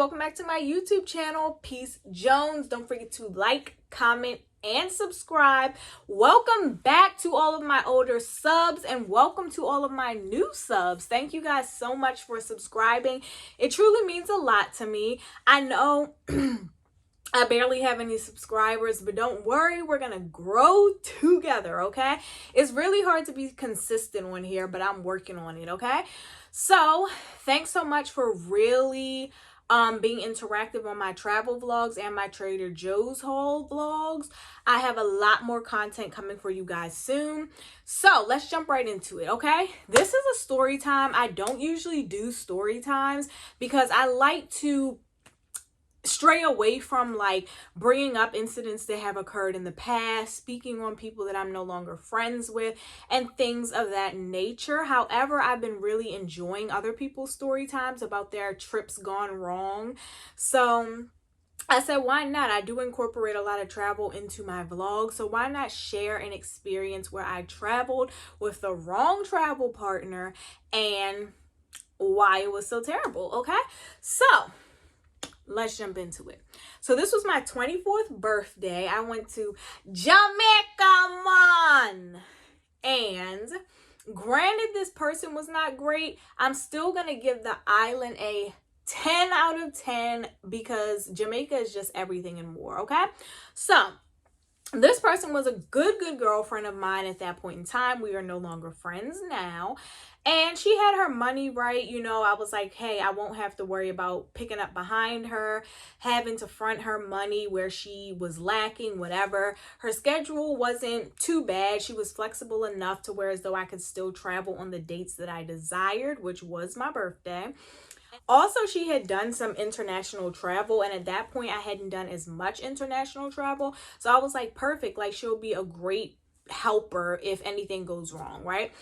welcome back to my YouTube channel, Peace Jones. Don't forget to like, comment, and subscribe. Welcome back to all of my older subs and welcome to all of my new subs. Thank you guys so much for subscribing. It truly means a lot to me. I know I barely have any subscribers, but don't worry, we're gonna grow together, okay? It's really hard to be consistent on here, but I'm working on it, okay? So thanks so much for really being interactive on my travel vlogs and my Trader Joe's haul vlogs. I have a lot more content coming for you guys soon. So let's jump right into it, okay? This is a story time. I don't usually do story times because I like to stray away from like bringing up incidents that have occurred in the past, speaking on people that I'm no longer friends with, and things of that nature. However, I've been really enjoying other people's story times about their trips gone wrong. So I said, why not? I do incorporate a lot of travel into my vlog, so why not share an experience where I traveled with the wrong travel partner and why it was so terrible, okay? So let's jump into it. So this was my 24th birthday. I went to Jamaica, man. And granted, this person was not great. I'm still going to give the island a 10 out of 10 because Jamaica is just everything and more, okay? So this person was a good girlfriend of mine at that point in time. We are no longer friends now. And she had her money right. You know, I was like, hey, I won't have to worry about picking up behind her, having to front her money where she was lacking, whatever. Her schedule wasn't too bad. She was flexible enough to where as though I could still travel on the dates that I desired, which was my birthday. Also, she had done some international travel, and at that point I hadn't done as much international travel, so I was like, perfect, like she'll be a great helper if anything goes wrong, right?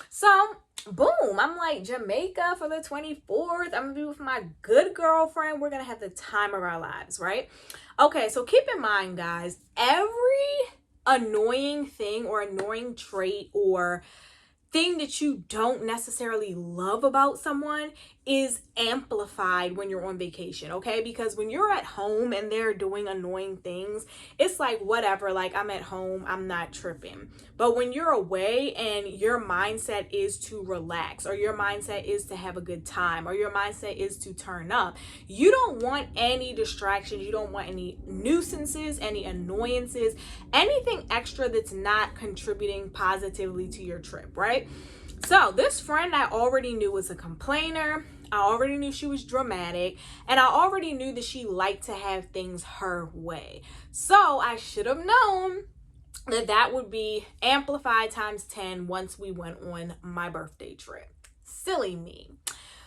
So boom, I'm like, Jamaica for the 24th, I'm gonna be with my good girlfriend, we're gonna have the time of our lives, right? Okay, so keep in mind, guys, every annoying thing or annoying trait or thing that you don't necessarily love about someone is amplified when you're on vacation, okay? Because when you're at home and they're doing annoying things, it's like, whatever, like I'm at home, I'm not tripping. But when you're away and your mindset is to relax, or your mindset is to have a good time, or your mindset is to turn up, you don't want any distractions, you don't want any nuisances, any annoyances, anything extra that's not contributing positively to your trip, right? So this friend I already knew was a complainer. I already knew she was dramatic, and I already knew that she liked to have things her way. So I should have known that that would be amplified times 10 once we went on my birthday trip. Silly me.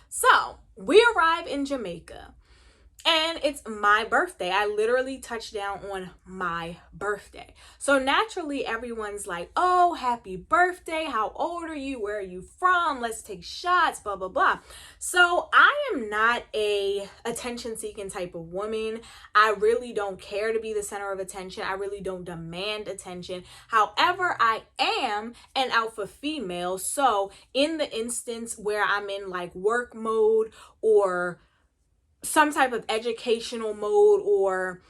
So we arrive in Jamaica. And it's my birthday. I literally touched down on my birthday. So naturally, everyone's like, oh, happy birthday. How old are you? Where are you from? Let's take shots, blah, blah, blah. So I am not a attention-seeking type of woman. I really don't care to be the center of attention. I really don't demand attention. However, I am an alpha female. So in the instance where I'm in like work mode or some type of educational mode or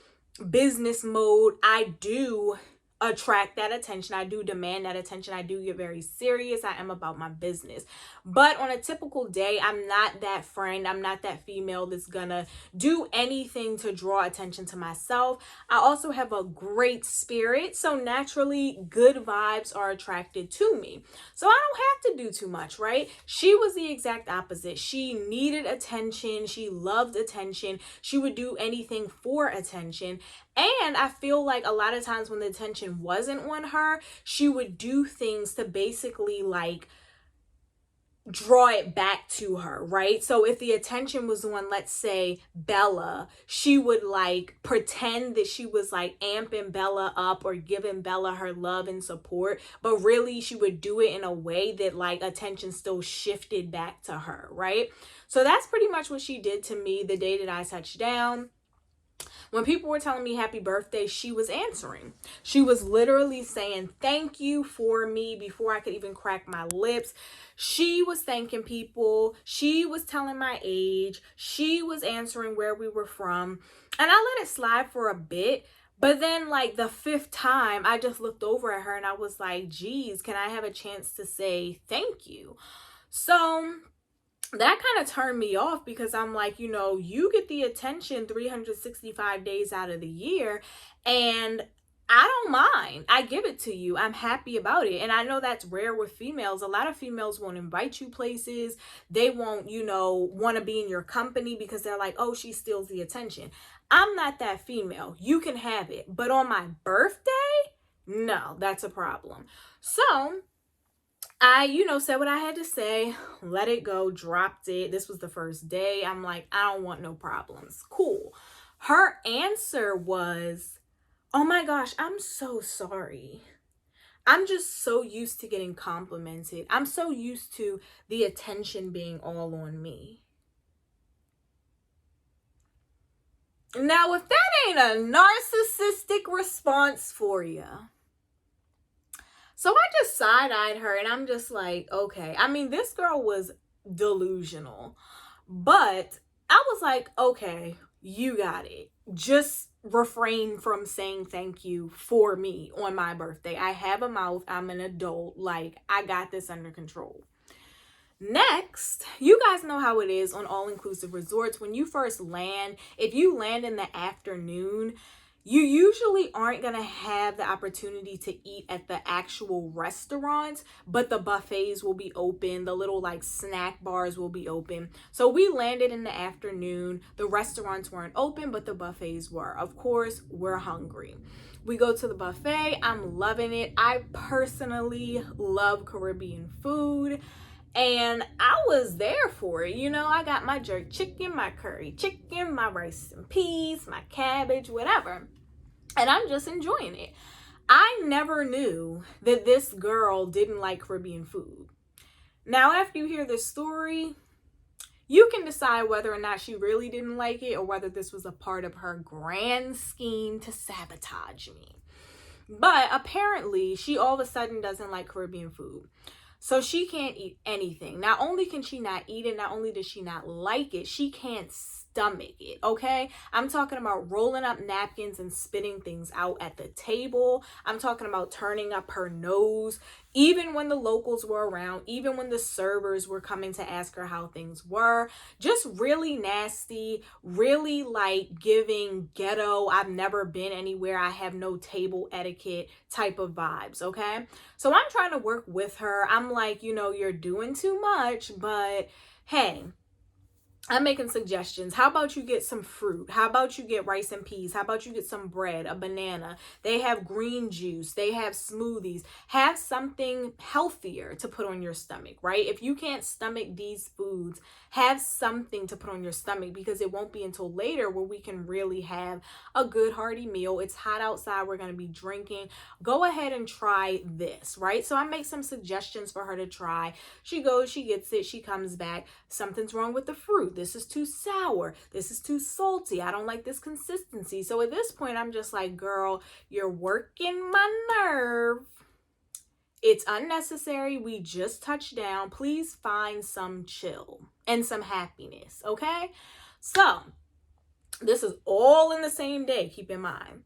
business mode, I do attract that attention. I do demand that attention. I do get very serious. I am about my business. But on a typical day, I'm not that friend. I'm not that female that's gonna do anything to draw attention to myself. I also have a great spirit, so naturally good vibes are attracted to me. So I don't have to do too much, right? She was the exact opposite. She needed attention. She loved attention. She would do anything for attention. And I feel like a lot of times when the attention wasn't on her, she would do things to basically like draw it back to her, right? So if the attention was on, let's say, Bella, she would like pretend that she was like amping Bella up or giving Bella her love and support, but really she would do it in a way that like attention still shifted back to her, right? So that's pretty much what she did to me the day that I touched down. When people were telling me happy birthday, she was answering. She was literally saying thank you for me before I could even crack my lips. She was thanking people. She was telling my age. She was answering where we were from. And I let it slide for a bit. But then like the fifth time, I just looked over at her and I was like, geez, can I have a chance to say thank you? So that kind of turned me off because I'm like, you get the attention 365 days out of the year, and I don't mind. I give it to you. I'm happy about it. And I know that's rare with females. A lot of females won't invite you places. They won't, want to be in your company because they're like, oh, she steals the attention. I'm not that female. You can have it. But on my birthday, no, that's a problem. So I, said what I had to say, let it go, dropped it. This was the first day. I'm like, I don't want no problems. Cool. Her answer was, oh my gosh, I'm so sorry. I'm just so used to getting complimented. I'm so used to the attention being all on me. Now, if that ain't a narcissistic response for you. So I just side-eyed her and I'm just like, okay. I mean, this girl was delusional, but I was like, okay, you got it. Just refrain from saying thank you for me on my birthday. I have a mouth. I'm an adult. Like, I got this under control. Next, you guys know how it is on all-inclusive resorts. When you first land, if you land in the afternoon, you usually aren't going to have the opportunity to eat at the actual restaurants, but the buffets will be open. The little like snack bars will be open. So we landed in the afternoon. The restaurants weren't open, but the buffets were. Of course, we're hungry. We go to the buffet. I'm loving it. I personally love Caribbean food. And I was there for it. I got my jerk chicken, my curry chicken, my rice and peas, my cabbage, whatever. And I'm just enjoying it. I never knew that this girl didn't like Caribbean food. Now, after you hear this story, you can decide whether or not she really didn't like it or whether this was a part of her grand scheme to sabotage me. But apparently, she all of a sudden doesn't like Caribbean food. So she can't eat anything. Not only can she not eat it, not only does she not like it, she can't stomach it, okay? I'm talking about rolling up napkins and spitting things out at the table. I'm talking about turning up her nose, even when the locals were around, even when the servers were coming to ask her how things were. Just really nasty, really like giving ghetto, I've never been anywhere, I have no table etiquette type of vibes, okay? So I'm trying to work with her. I'm like, you're doing too much, but hey, I'm making suggestions. How about you get some fruit? How about you get rice and peas? How about you get some bread, a banana? They have green juice. They have smoothies. Have something healthier to put on your stomach, right? If you can't stomach these foods, have something to put on your stomach, because it won't be until later where we can really have a good hearty meal. It's hot outside. We're going to be drinking. Go ahead and try this, right? So I make some suggestions for her to try. She goes, she gets it. She comes back. Something's wrong with the fruit. This is too sour. This is too salty. I don't like this consistency. So at this point, I'm just like, girl, you're working my nerve. It's unnecessary. We just touched down. Please find some chill and some happiness, okay? So this is all in the same day, keep in mind.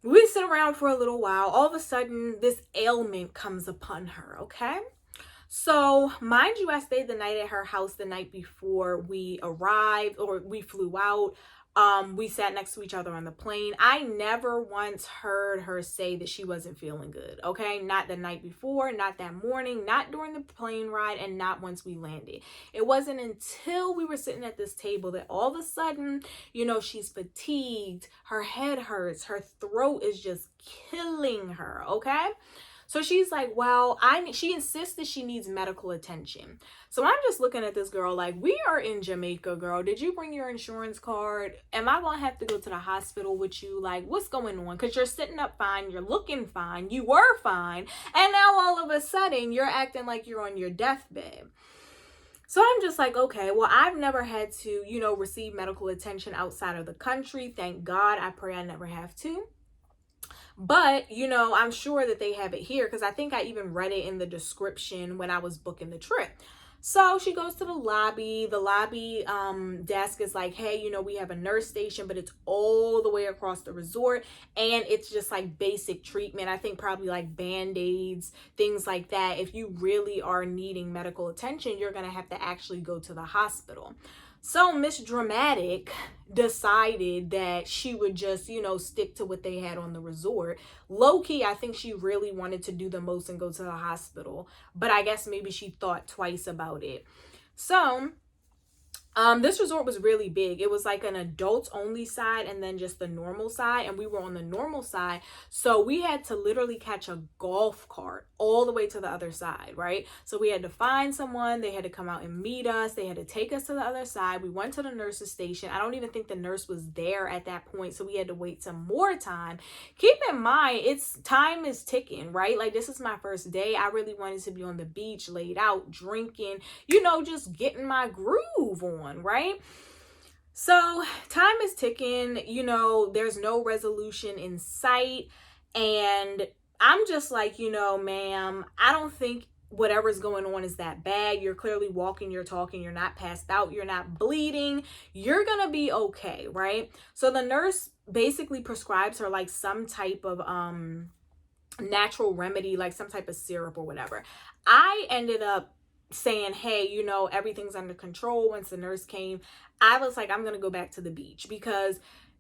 We sit around for a little while. All of a sudden, this ailment comes upon her, okay? So mind you, I stayed the night at her house the night before we arrived, or we flew out. We sat next to each other on the plane. I never once heard her say that she wasn't feeling good, okay? Not the night before, not that morning, not during the plane ride, and not once we landed. It wasn't until we were sitting at this table that all of a sudden, she's fatigued, her head hurts, her throat is just killing her, okay? So she's like, well, she insists that she needs medical attention. So I'm just looking at this girl like, we are in Jamaica, girl. Did you bring your insurance card? Am I going to have to go to the hospital with you? Like, what's going on? Because you're sitting up fine. You're looking fine. You were fine. And now all of a sudden, you're acting like you're on your deathbed. So I'm just like, okay, well, I've never had to, receive medical attention outside of the country. Thank God. I pray I never have to. But, I'm sure that they have it here because I think I even read it in the description when I was booking the trip. So she goes to the lobby. The lobby desk is like, hey, we have a nurse station, but it's all the way across the resort. And it's just like basic treatment. I think probably like Band-Aids, things like that. If you really are needing medical attention, you're going to have to actually go to the hospital. So Miss Dramatic decided that she would just, stick to what they had on the resort. Low key, I think she really wanted to do the most and go to the hospital. But I guess maybe she thought twice about it. So this resort was really big. It was like an adults only side and then just the normal side. And we were on the normal side. So we had to literally catch a golf cart all the way to the other side, right? So we had to find someone. They had to come out and meet us. They had to take us to the other side. We went to the nurse's station. I don't even think the nurse was there at that point. So we had to wait some more time. Keep in mind, time is ticking, right? Like this is my first day. I really wanted to be on the beach, laid out, drinking, just getting my groove on, right? So time is ticking, there's no resolution in sight. And I'm just like, ma'am, I don't think whatever's going on is that bad. You're clearly walking, you're talking, you're not passed out, you're not bleeding. You're gonna be okay, right? So the nurse basically prescribes her like some type of natural remedy, like some type of syrup or whatever. I ended up saying, hey, everything's under control. Once the nurse came, I was like, I'm going to go back to the beach because,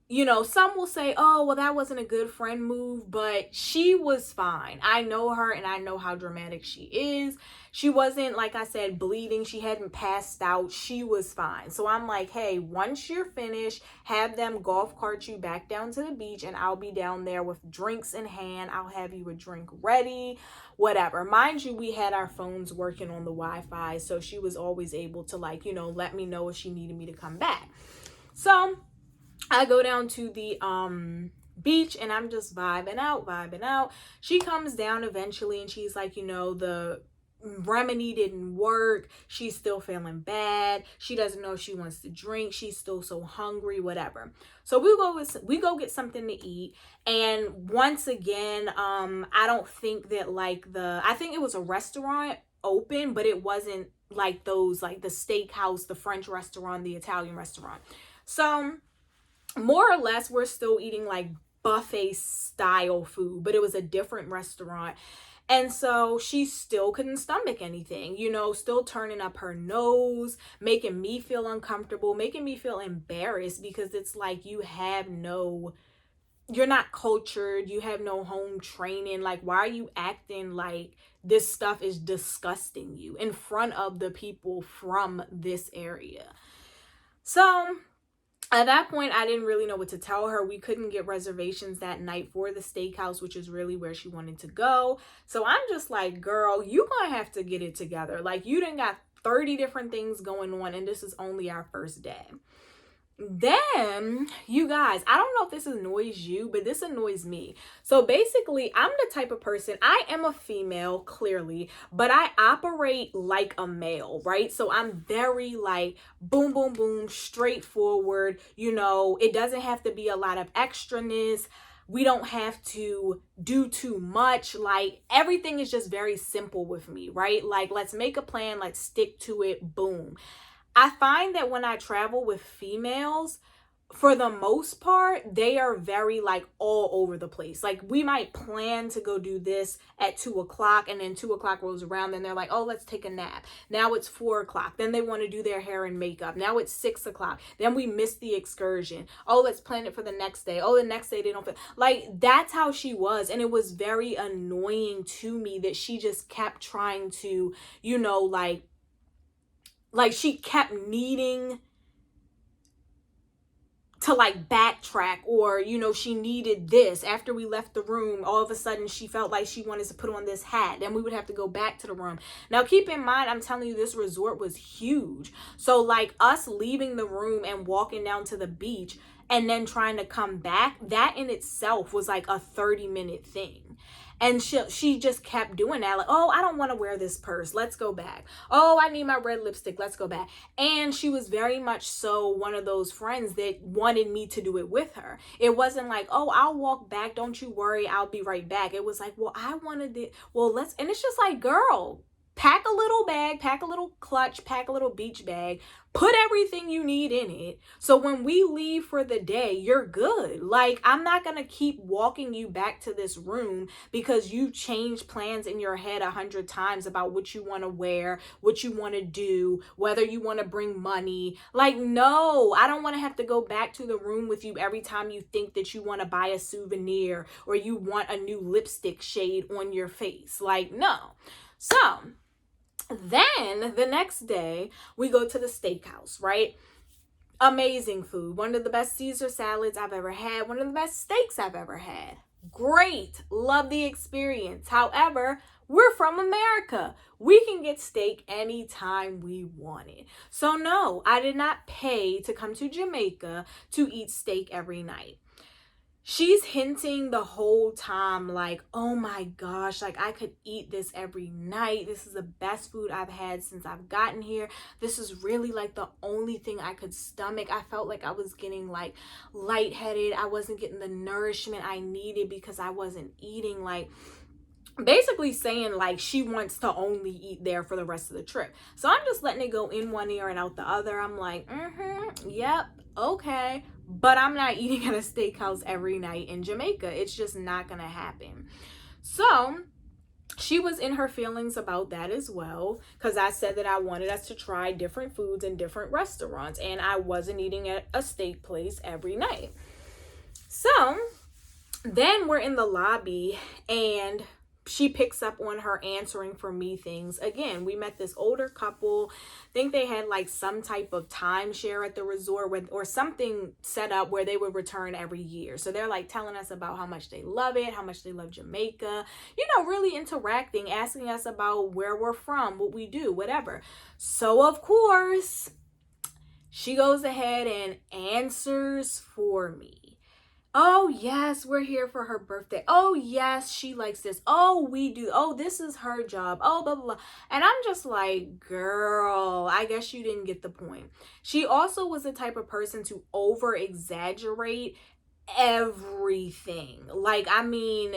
some will say, oh, well, that wasn't a good friend move, but she was fine. I know her and I know how dramatic she is. She wasn't, like I said, bleeding. She hadn't passed out. She was fine. So I'm like, hey, once you're finished, have them golf cart you back down to the beach and I'll be down there with drinks in hand. I'll have you a drink ready, whatever. Mind you, we had our phones working on the Wi-Fi. So she was always able to let me know if she needed me to come back. So I go down to the beach and I'm just vibing out. She comes down eventually and she's like, the remedy didn't work. She's still feeling bad. She doesn't know if she wants to drink. She's still so hungry, whatever. So we go get something to eat. And once again, I don't think that I think it was a restaurant open, but it wasn't like those, like the Steakhouse, the French restaurant, the Italian restaurant. So more or less, we're still eating like buffet style food, but it was a different restaurant. And so she still couldn't stomach anything, still turning up her nose, making me feel uncomfortable, making me feel embarrassed because it's like you're not cultured, you have no home training. Like, why are you acting like this stuff is disgusting you in front of the people from this area? So at that point, I didn't really know what to tell her. We couldn't get reservations that night for the Steakhouse, which is really where she wanted to go. So I'm just like, girl, you're going to have to get it together. Like, you done got 30 different things going on, and this is only our first day. Then, you guys, I don't know if this annoys you, but this annoys me. So basically, I'm the type of person, I am a female, clearly, but I operate like a male, right? So I'm very like, boom, boom, boom, straightforward. It doesn't have to be a lot of extraness. We don't have to do too much. Like, everything is just very simple with me, right? Like, let's make a plan, let's stick to it, boom. I find that when I travel with females, for the most part, they are very like all over the place. Like, we might plan to go do this at 2:00 and then 2:00 rolls around and they're like, oh, let's take a nap. Now it's 4:00. Then they want to do their hair and makeup. Now it's 6:00. Then we missed the excursion. Oh, let's plan it for the next day. Oh, the next day they don't fit. Like, that's how she was. And it was very annoying to me that she just kept trying to, like she kept needing to like backtrack, or she needed this. After we left the room, all of a sudden she felt like she wanted to put on this hat, then we would have to go back to the room. Now keep in mind, I'm telling you, this resort was huge. So like us leaving the room and walking down to the beach, and then trying to come back, that in itself was like a 30-minute thing. And she just kept doing that. Like, oh, I don't want to wear this purse. Let's go back. Oh, I need my red lipstick. Let's go back. And she was very much so one of those friends that wanted me to do it with her. It wasn't like, oh, I'll walk back. Don't you worry. I'll be right back. It was like, well, I wanted it. Well, let's, and it's just like, girl, pack a little bag, pack a little clutch, pack a little beach bag, put everything you need in it. So when we leave for the day, you're good. Like, I'm not going to keep walking you back to this room because you changed plans in your head 100 times about what you want to wear, what you want to do, whether you want to bring money. Like, no, I don't want to have to go back to the room with you every time you think that you want to buy a souvenir or you want a new lipstick shade on your face. Like, no. So then the next day we go to the steakhouse, right? Amazing food. One of the best Caesar salads I've ever had. One of the best steaks I've ever had. Great. Love the experience. However, we're from America. We can get steak anytime we want it. So no, I did not pay to come to Jamaica to eat steak every night. She's hinting the whole time like, oh my gosh, like I could eat this every night. This is the best food I've had since I've gotten here. This is really like the only thing I could stomach. I felt like I was getting like lightheaded. I wasn't getting the nourishment I needed because I wasn't eating, like basically saying like she wants to only eat there for the rest of the trip. So I'm just letting it go in one ear and out the other. I'm like, yep, okay. But I'm not eating at a steakhouse every night in Jamaica. It's just not going to happen. So she was in her feelings about that as well, because I said that I wanted us to try different foods in different restaurants, and I wasn't eating at a steak place every night. So then we're in the lobby and she picks up on her answering for me things. Again, we met this older couple. I think they had like some type of timeshare at the resort or something set up where they would return every year. So they're like telling us about how much they love it, how much they love Jamaica, you know, really interacting, asking us about where we're from, what we do, whatever. So of course, she goes ahead and answers for me. Oh, yes, we're here for her birthday. Oh, yes, she likes this. Oh, we do. Oh, this is her job. Oh, blah, blah, blah. And I'm just like, girl, I guess you didn't get the point. She also was the type of person to over exaggerate everything. Like, I mean,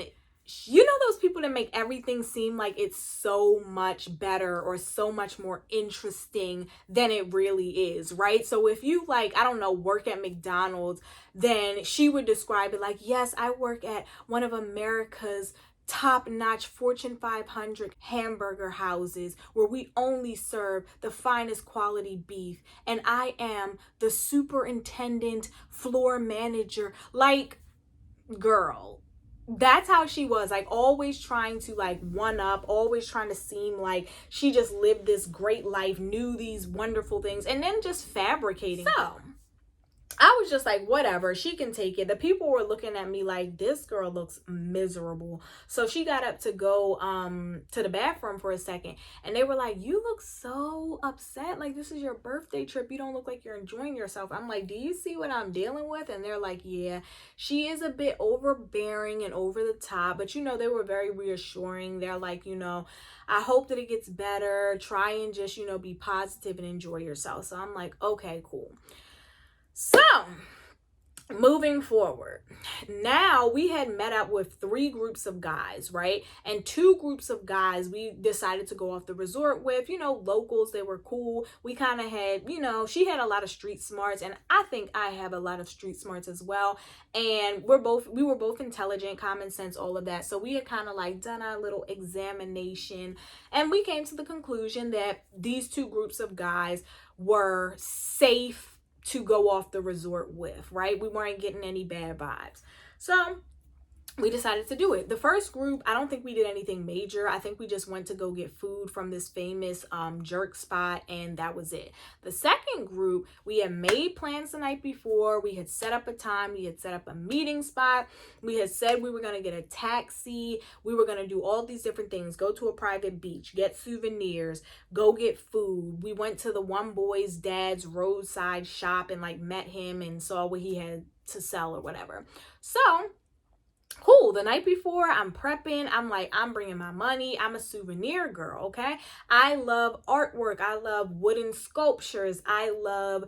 you know those people that make everything seem like it's so much better or so much more interesting than it really is, right? So if you like, I don't know, work at McDonald's, then she would describe it like, yes, I work at one of America's top-notch Fortune 500 hamburger houses where we only serve the finest quality beef, and I am the superintendent floor manager. Like, girl, that's how she was, like always trying to like one up, always trying to seem like she just lived this great life, knew these wonderful things, and then just fabricating. So I was just like, whatever, she can take it. The people were looking at me like, this girl looks miserable. So she got up to go to the bathroom for a second, and they were like, you look so upset. Like, this is your birthday trip. You don't look like you're enjoying yourself. I'm like, do you see what I'm dealing with? And they're like, yeah, she is a bit overbearing and over the top. But, you know, they were very reassuring. They're like, you know, I hope that it gets better. Try and just, you know, be positive and enjoy yourself. So I'm like, okay, cool. So, moving forward, now we had met up with 3 groups of guys, right? And 2 groups of guys we decided to go off the resort with, you know, locals. They were cool. We kind of had, you know, she had a lot of street smarts, and I think I have a lot of street smarts as well. And we were both intelligent, common sense, all of that. So we had kind of like done our little examination, and we came to the conclusion that these 2 groups of guys were safe to go off the resort with, right? We weren't getting any bad vibes. So we decided to do it. The first group, I don't think we did anything major. I think we just went to go get food from this famous jerk spot, and that was it. The second group, we had made plans the night before. We had set up a time. We had set up a meeting spot. We had said we were going to get a taxi. We were going to do all these different things. Go to a private beach, get souvenirs, go get food. We went to the one boy's dad's roadside shop and like met him and saw what he had to sell or whatever. So cool. The night before, I'm prepping. I'm like, I'm bringing my money. I'm a souvenir girl, okay? I love artwork. I love wooden sculptures. I love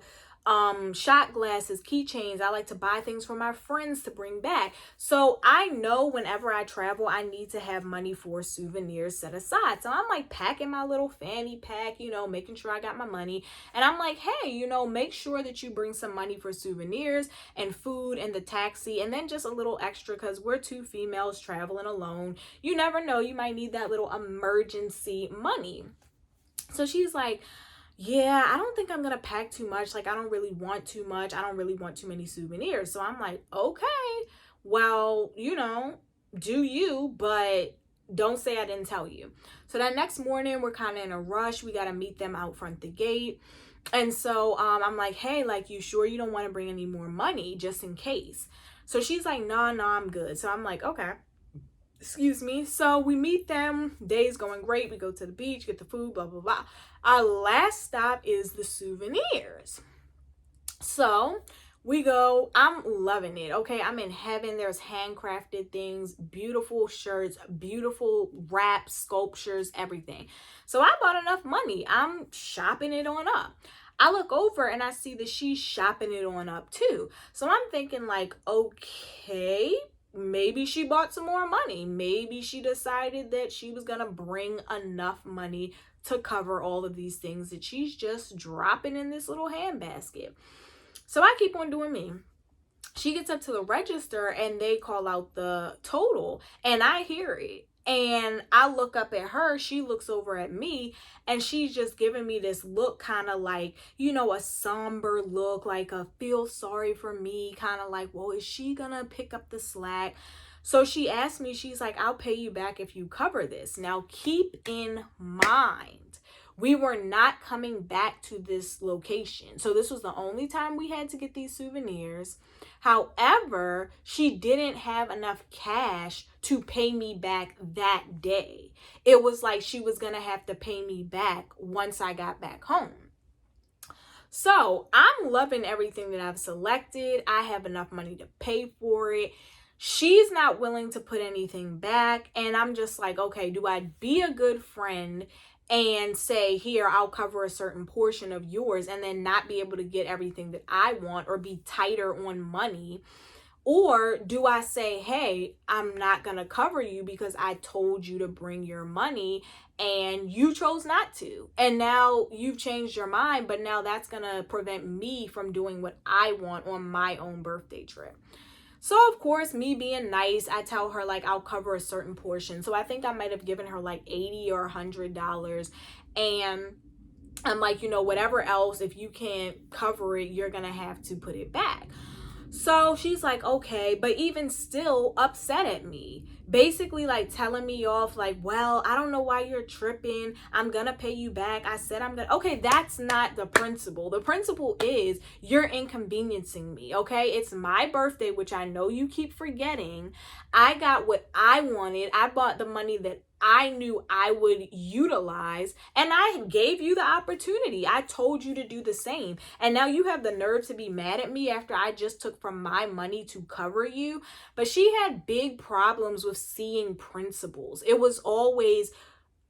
shot glasses, keychains. I like to buy things for my friends to bring back. So I know whenever I travel, I need to have money for souvenirs set aside. So I'm like packing my little fanny pack, you know, making sure I got my money. And I'm like, hey, you know, make sure that you bring some money for souvenirs and food and the taxi, and then just a little extra because we're two females traveling alone. You never know, you might need that little emergency money. So she's like, yeah, I don't think I'm gonna pack too much. Like, I don't really want too much. I don't really want too many souvenirs. So I'm like, okay, well, you know, do you, but don't say I didn't tell you. So that next morning, we're kind of in a rush. We got to meet them out front the gate. And so I'm like, hey, like, you sure you don't want to bring any more money just in case? So she's like, no, I'm good. So I'm like, okay. Excuse me. So we meet them. Day's going great. We go to the beach, get the food, blah, blah, blah. Our last stop is the souvenirs. So we go. I'm loving it. Okay. I'm in heaven. There's handcrafted things, beautiful shirts, beautiful wraps, sculptures, everything. So I bought enough money. I'm shopping it on up. I look over and I see that she's shopping it on up too. So I'm thinking like, okay, maybe she bought some more money. Maybe she decided that she was going to bring enough money to cover all of these things that she's just dropping in this little handbasket. So I keep on doing me. She gets up to the register and they call out the total and I hear it. And I look up at her, she looks over at me, and she's just giving me this look, kind of like, you know, a somber look, like a feel sorry for me, kind of like, well, is she gonna pick up the slack? So she asked me, she's like, I'll pay you back if you cover this. Now, keep in mind, we were not coming back to this location. So this was the only time we had to get these souvenirs. However, she didn't have enough cash to pay me back that day. It was like she was going to have to pay me back once I got back home. So I'm loving everything that I've selected. I have enough money to pay for it. She's not willing to put anything back. And I'm just like, okay, do I be a good friend and say, here, I'll cover a certain portion of yours and then not be able to get everything that I want or be tighter on money? Or do I say, hey, I'm not going to cover you because I told you to bring your money and you chose not to. And now you've changed your mind, but now that's going to prevent me from doing what I want on my own birthday trip. So, of course, me being nice, I tell her, like, I'll cover a certain portion. So I think I might have given her like $80 or $100. And I'm like, you know, whatever else, if you can't cover it, you're going to have to put it back. So she's like, okay, but even still upset at me, basically like telling me off like, well, I don't know why you're tripping. I'm going to pay you back. I said I'm going to. Okay, that's not the principle. The principle is you're inconveniencing me. Okay, it's my birthday, which I know you keep forgetting. I got what I wanted. I bought the money that I knew I would utilize, and I gave you the opportunity. I told you to do the same. And now you have the nerve to be mad at me after I just took from my money to cover you. But she had big problems with seeing principles. It was always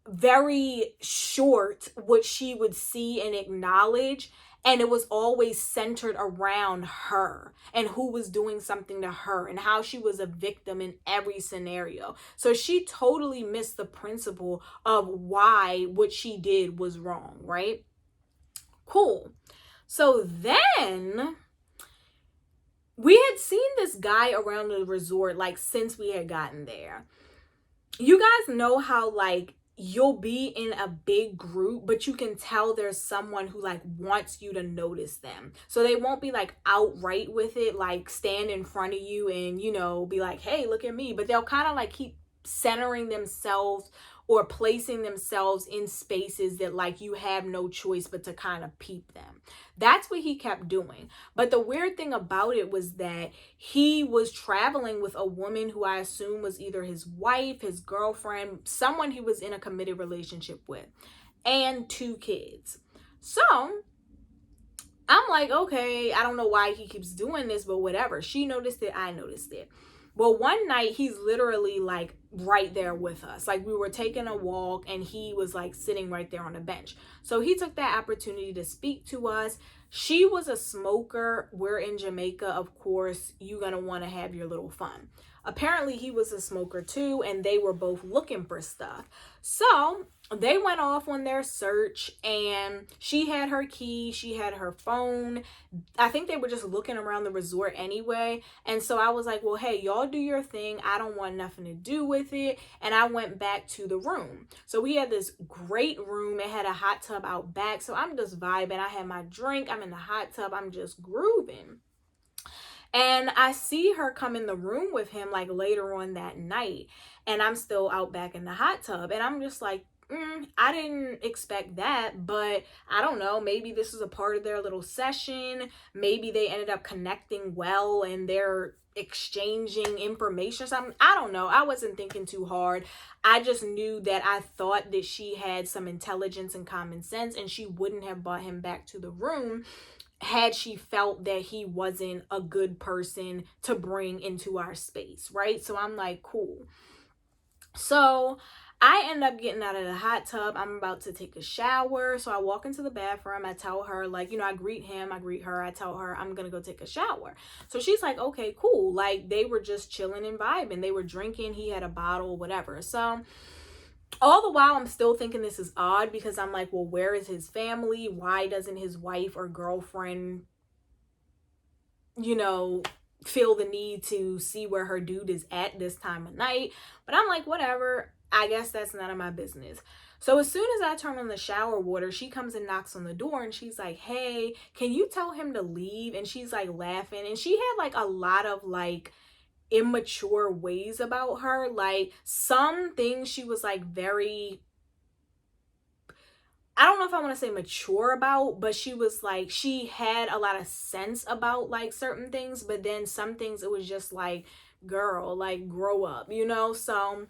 very short what she would see and acknowledge. And it was always centered around her and who was doing something to her and how she was a victim in every scenario. So she totally missed the principle of why what she did was wrong, right? Cool. So then we had seen this guy around the resort like since we had gotten there. You guys know how like you'll be in a big group, but you can tell there's someone who like wants you to notice them. So they won't be like outright with it, like stand in front of you and, you know, be like, hey, look at me. But they'll kind of like keep centering themselves or placing themselves in spaces that like you have no choice but to kind of peep them. That's what he kept doing. But the weird thing about it was that he was traveling with a woman who I assume was either his wife, his girlfriend, someone he was in a committed relationship with, and 2 kids. So I'm like, okay, I don't know why he keeps doing this, but whatever. She noticed it, I noticed it. Well, one night he's literally like right there with us. Like we were taking a walk and he was like sitting right there on the bench. So he took that opportunity to speak to us. She was a smoker. We're in Jamaica. Of course, you're going to want to have your little fun. Apparently he was a smoker too, and they were both looking for stuff. So they went off on their search, and she had her key, she had her phone. I think they were just looking around the resort anyway. And so I was like, well, hey, y'all do your thing. I don't want nothing to do with it. And I went back to the room. So we had this great room. It had a hot tub out back. So I'm just vibing. I had my drink. I'm in the hot tub. I'm just grooving. And I see her come in the room with him like later on that night. And I'm still out back in the hot tub. And I'm just like, I didn't expect that, but I don't know. Maybe this is a part of their little session. Maybe they ended up connecting well and they're exchanging information or something. I don't know. I wasn't thinking too hard. I just knew that I thought that she had some intelligence and common sense, and she wouldn't have brought him back to the room had she felt that he wasn't a good person to bring into our space, right? So I'm like, cool. So I end up getting out of the hot tub. I'm about to take a shower. So I walk into the bathroom. I tell her, like, I greet him, I greet her. I tell her I'm going to go take a shower. So she's like, okay, cool. Like, they were just chilling and vibing. They were drinking. He had a bottle, whatever. So all the while, I'm still thinking this is odd because I'm like, well, where is his family? Why doesn't his wife or girlfriend, feel the need to see where her dude is at this time of night? But I'm like, whatever. I guess that's none of my business. So as soon as I turn on the shower water, she comes and knocks on the door and she's like, hey, can you tell him to leave? And she's like laughing. And she had like a lot of like immature ways about her. Like some things she was like very, I don't know if I want to say mature about, but she was like, she had a lot of sense about like certain things, but then some things it was just like, girl, like grow up, So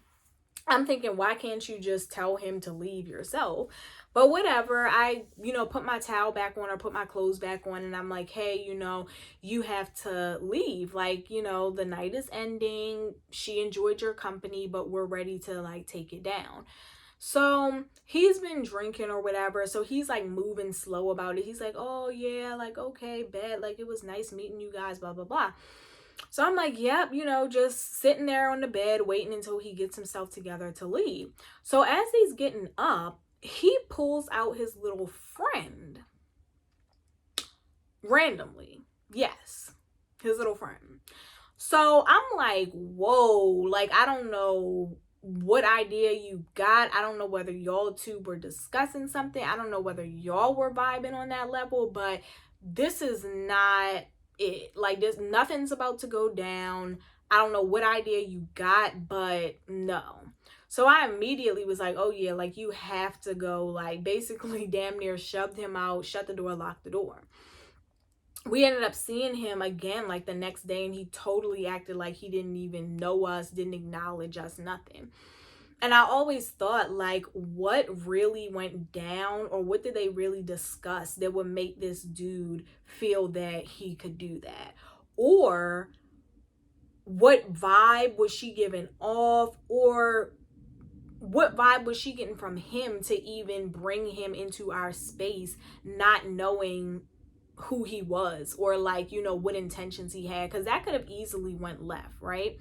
I'm thinking, why can't you just tell him to leave yourself? But whatever, I, put my towel back on or put my clothes back on, and I'm like, hey, you have to leave. Like, the night is ending. She enjoyed your company, but we're ready to like take it down. So he's been drinking or whatever. So he's like moving slow about it. He's like, oh yeah, like, okay, bet. Like, it was nice meeting you guys, blah, blah, blah. So I'm like, yep, just sitting there on the bed, waiting until he gets himself together to leave. So as he's getting up, he pulls out his little friend randomly. Yes, his little friend. So I'm like, whoa, like, I don't know what idea you got. I don't know whether y'all two were discussing something. I don't know whether y'all were vibing on that level, but this is not it. Like, there's nothing's about to go down. I don't know what idea you got, but no. So I immediately was like, oh yeah, like, you have to go. Like, basically damn near shoved him out, shut the door, locked the door. We ended up seeing him again like the next day, and he totally acted like he didn't even know us, didn't acknowledge us, nothing. And I always thought, like, what really went down, or what did they really discuss that would make this dude feel that he could do that? Or what vibe was she giving off, or what vibe was she getting from him to even bring him into our space, not knowing who he was, or like, what intentions he had? Because that could have easily went left, right?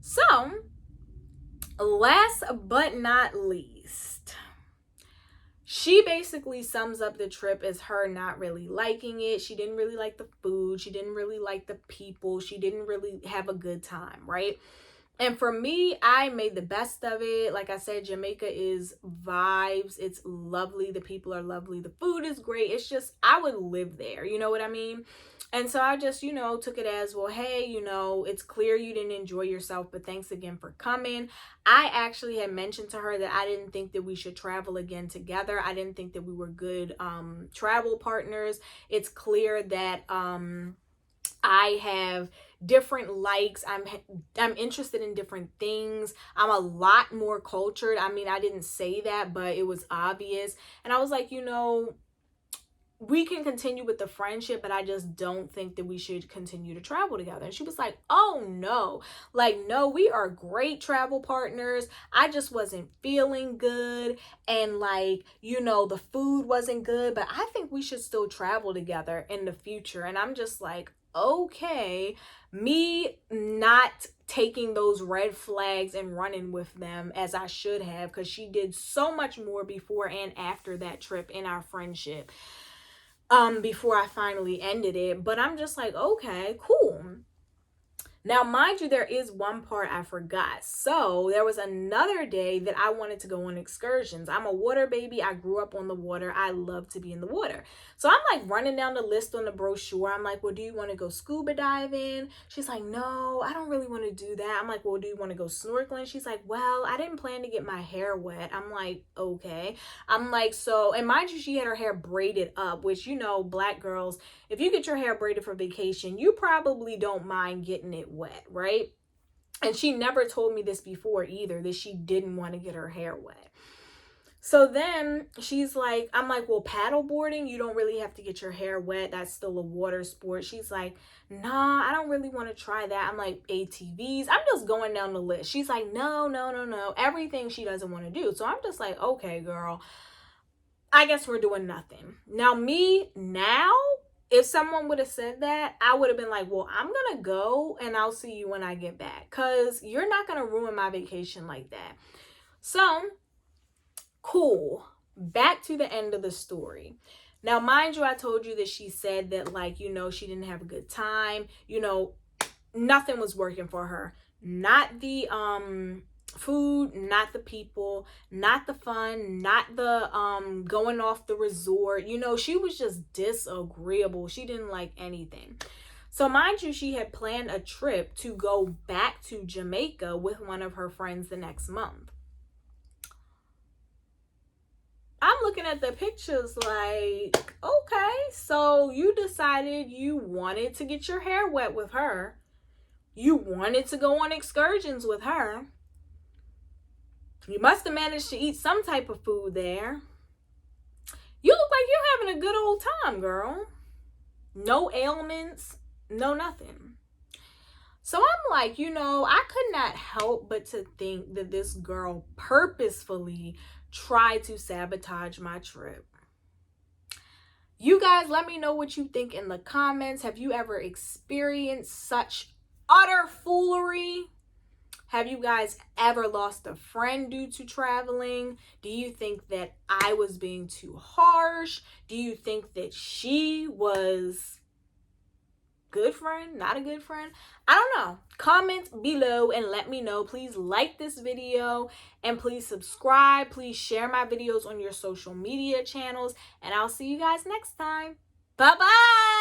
So last but not least, she basically sums up the trip as her not really liking it. She didn't really like the food. She didn't really like the people. She didn't really have a good time, right? And for me, I made the best of it. Like I said, Jamaica is vibes. It's lovely. The people are lovely. The food is great. It's just, I would live there. You know what I mean? And so I just, took it as, well, hey, it's clear you didn't enjoy yourself, but thanks again for coming. I actually had mentioned to her that I didn't think that we should travel again together. I didn't think that we were good travel partners. It's clear that I have different likes. I'm interested in different things. I'm a lot more cultured. I mean, I didn't say that, but it was obvious. And I was like, we can continue with the friendship, but I just don't think that we should continue to travel together. And she was like, oh no, like, no, we are great travel partners. I just wasn't feeling good. And like, you know, the food wasn't good, but I think we should still travel together in the future. And I'm just like, okay, me not taking those red flags and running with them as I should have, because she did so much more before and after that trip in our friendship, before I finally ended it. But I'm just like, okay, cool. Now, mind you, there is one part I forgot. So there was another day that I wanted to go on excursions. I'm a water baby. I grew up on the water. I love to be in the water. So I'm like running down the list on the brochure. I'm like, well, do you want to go scuba diving? She's like, no, I don't really want to do that. I'm like, well, do you want to go snorkeling? She's like, well, I didn't plan to get my hair wet. I'm like, okay. I'm like, so, and mind you, she had her hair braided up, which, you know, Black girls, if you get your hair braided for vacation, you probably don't mind getting it wet, right? And she never told me this before either, that she didn't want to get her hair wet. So then she's like, I'm like, well, paddle boarding, you don't really have to get your hair wet. That's still a water sport. She's like, nah, I don't really want to try that. I'm like, ATVs. I'm just going down the list. She's like, no, no, no, no. Everything she doesn't want to do. So I'm just like, okay, girl, I guess we're doing nothing. Now, me now, if someone would have said that, I would have been like, well, I'm going to go and I'll see you when I get back, because you're not going to ruin my vacation like that. So, cool. Back to the end of the story. Now, mind you, I told you that she said that, like, you know, she didn't have a good time. You know, nothing was working for her. Not the food, not the people, not the fun, not the going off the resort. You know, she was just disagreeable. She didn't like anything. So mind you, she had planned a trip to go back to Jamaica with one of her friends the next month. I'm looking at the pictures like, okay, so you decided you wanted to get your hair wet with her. You wanted to go on excursions with her. You must have managed to eat some type of food there. You look like you're having a good old time, girl. No ailments, no nothing. So I'm like, you know, I could not help but to think that this girl purposefully tried to sabotage my trip. You guys, let me know what you think in the comments. Have you ever experienced such utter foolery? Have you guys ever lost a friend due to traveling? Do you think that I was being too harsh? Do you think that she was good friend, not a good friend? I don't know. Comment below and let me know. Please like this video and please subscribe. Please share my videos on your social media channels, and I'll see you guys next time. Bye-bye.